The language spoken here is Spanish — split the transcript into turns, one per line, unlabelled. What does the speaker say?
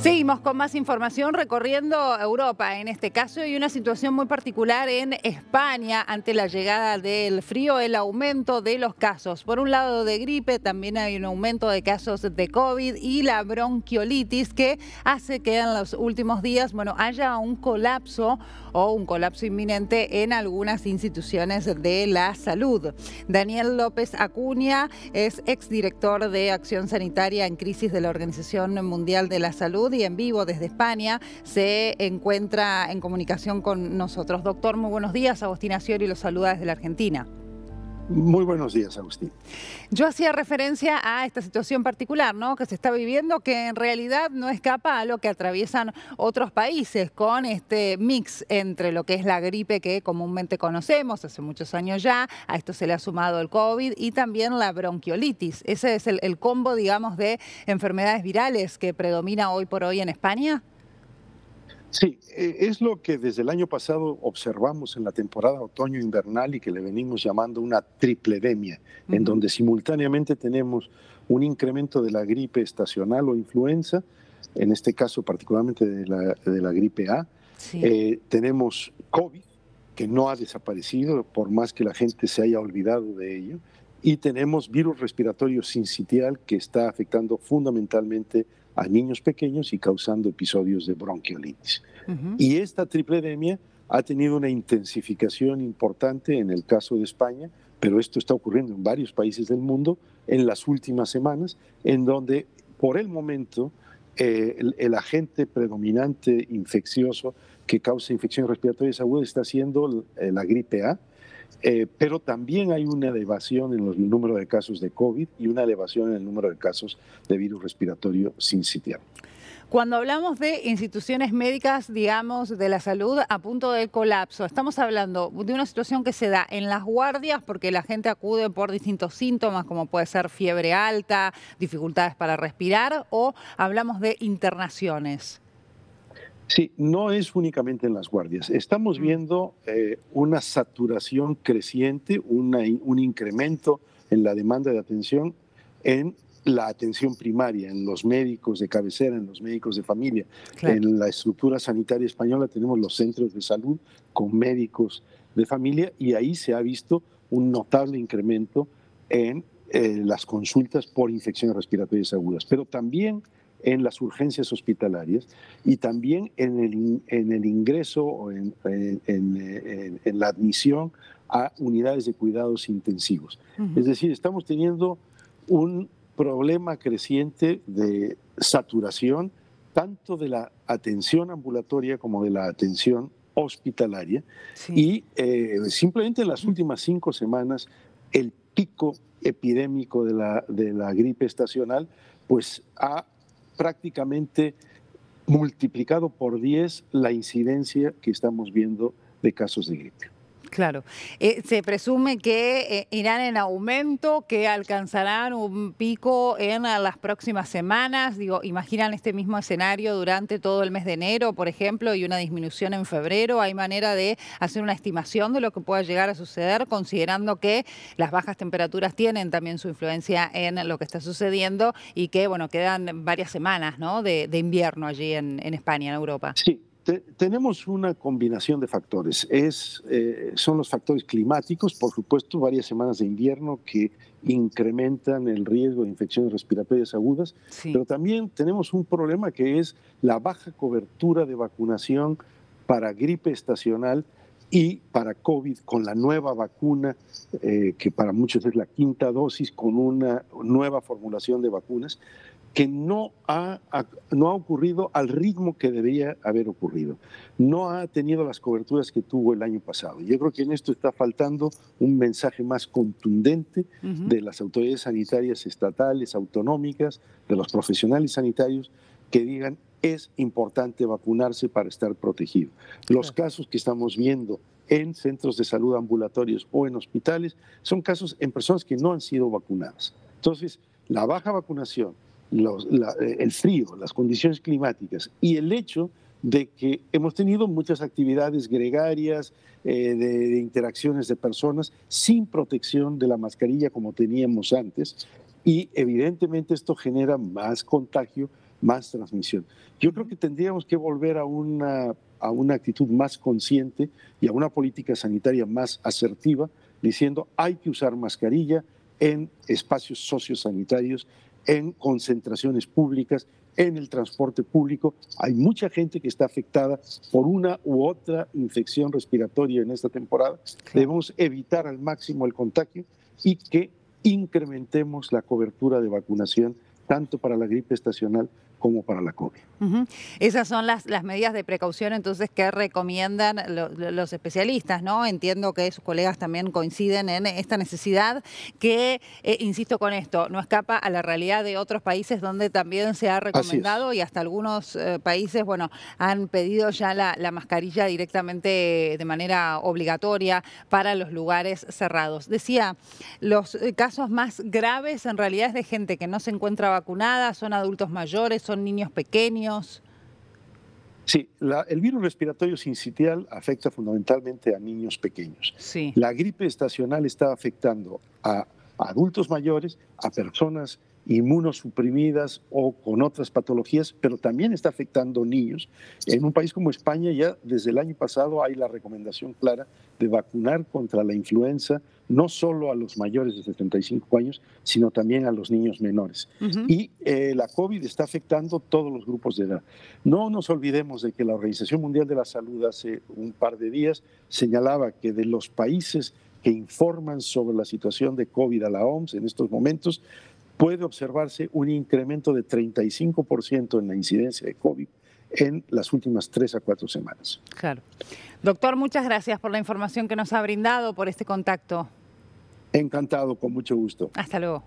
Seguimos con más información recorriendo Europa, en este caso, y una situación muy particular en España ante la llegada del frío, el aumento de los casos. Por un lado de gripe, también hay un aumento de casos de COVID y la bronquiolitis que hace que en los últimos días, haya un colapso o un colapso inminente en algunas instituciones de la salud. Daniel López Acuña es exdirector de Acción Sanitaria en Crisis de la Organización Mundial de la Salud y en vivo desde España se encuentra en comunicación con nosotros. Doctor, muy buenos días. Agustín Asciori lo saluda desde la Argentina.
Muy buenos días, Agustín.
Yo hacía referencia a esta situación particular, ¿no?, que se está viviendo, que en realidad no escapa a lo que atraviesan otros países con este mix entre lo que es la gripe que comúnmente conocemos hace muchos años ya, a esto se le ha sumado el COVID y también la bronquiolitis. Ese es el combo, digamos, de enfermedades virales que predomina hoy por hoy en España.
Sí, es lo que desde el año pasado observamos en la temporada otoño-invernal y que le venimos llamando una tripledemia, en donde simultáneamente tenemos un incremento de la gripe estacional o influenza, en este caso particularmente de la gripe A. Sí. Tenemos COVID, que no ha desaparecido por más que la gente se haya olvidado de ello, y tenemos virus respiratorio sincitial que está afectando fundamentalmente a niños pequeños y causando episodios de bronquiolitis. Y esta tripledemia ha tenido una intensificación importante en el caso de España, pero esto está ocurriendo en varios países del mundo en las últimas semanas, en donde por el momento el agente predominante infeccioso que causa infecciones respiratorias agudas está siendo la gripe A, pero también hay una elevación en el número de casos de COVID y una elevación en el número de casos de virus respiratorio sincitial.
Cuando hablamos de instituciones médicas, digamos, de la salud a punto de colapso, estamos hablando de una situación que se da en las guardias porque la gente acude por distintos síntomas, como puede ser fiebre alta, dificultades para respirar, o hablamos de internaciones.
Sí, no es únicamente en las guardias. Estamos viendo una saturación creciente, un incremento en la demanda de atención en la atención primaria, en los médicos de cabecera, en los médicos de familia. Claro. En la estructura sanitaria española tenemos los centros de salud con médicos de familia y ahí se ha visto un notable incremento en las consultas por infecciones respiratorias agudas, pero también en las urgencias hospitalarias y también en el ingreso o en la admisión a unidades de cuidados intensivos. Es decir, estamos teniendo un problema creciente de saturación tanto de la atención ambulatoria como de la atención hospitalaria. Sí. Y simplemente en las últimas 5 semanas el pico epidémico de la gripe estacional pues ha prácticamente multiplicado por 10 la incidencia que estamos viendo de casos de gripe.
Claro. Se presume que irán en aumento, que alcanzarán un pico en las próximas semanas. Digo, ¿imaginan este mismo escenario durante todo el mes de enero, por ejemplo, y una disminución en febrero? ¿Hay manera de hacer una estimación de lo que pueda llegar a suceder, considerando que las bajas temperaturas tienen también su influencia en lo que está sucediendo y que, quedan varias semanas, ¿no?, de invierno allí en España, en Europa?
Sí. Tenemos una combinación de factores. Son los factores climáticos, por supuesto, varias semanas de invierno que incrementan el riesgo de infecciones respiratorias agudas, sí. Pero también tenemos un problema que es la baja cobertura de vacunación para gripe estacional y para COVID con la nueva vacuna, que para muchos es la 5ª dosis, con una nueva formulación de vacunas, que no ha ocurrido al ritmo que debería haber ocurrido. No ha tenido las coberturas que tuvo el año pasado. Yo creo que en esto está faltando un mensaje más contundente de las autoridades sanitarias estatales, autonómicas, de los profesionales sanitarios, que digan es importante vacunarse para estar protegido. Los casos que estamos viendo en centros de salud ambulatorios o en hospitales son casos en personas que no han sido vacunadas. Entonces, la baja vacunación, el frío, las condiciones climáticas y el hecho de que hemos tenido muchas actividades gregarias, de interacciones de personas sin protección de la mascarilla como teníamos antes, y evidentemente esto genera más contagio, más transmisión. Yo creo que tendríamos que volver a una actitud más consciente y a una política sanitaria más asertiva, diciendo hay que usar mascarilla en espacios sociosanitarios, en concentraciones públicas, en el transporte público. Hay mucha gente que está afectada por una u otra infección respiratoria en esta temporada. Debemos evitar al máximo el contagio y que incrementemos la cobertura de vacunación tanto para la gripe estacional como para la COVID.
Esas son las medidas de precaución entonces que recomiendan los especialistas, ¿no? Entiendo que sus colegas también coinciden en esta necesidad que, insisto con esto, no escapa a la realidad de otros países donde también se ha recomendado y hasta algunos países, bueno, han pedido ya la mascarilla directamente de manera obligatoria para los lugares cerrados. Decía, los casos más graves en realidad es de gente que no se encuentra vacunada, son adultos mayores, son niños pequeños.
Sí, el virus respiratorio sincitial afecta fundamentalmente a niños pequeños.
Sí.
La gripe estacional está afectando a adultos mayores, a personas inmunosuprimidas o con otras patologías, pero también está afectando niños. En un país como España ya desde el año pasado hay la recomendación clara de vacunar contra la influenza, no solo a los mayores de 75 años, sino también a los niños menores. Y la COVID está afectando todos los grupos de edad. No nos olvidemos de que la Organización Mundial de la Salud hace un par de días señalaba que de los países que informan sobre la situación de COVID a la OMS en estos momentos, puede observarse un incremento de 35% en la incidencia de COVID en las últimas 3 a 4 semanas.
Claro. Doctor, muchas gracias por la información que nos ha brindado, por este contacto.
Encantado, con mucho gusto.
Hasta luego.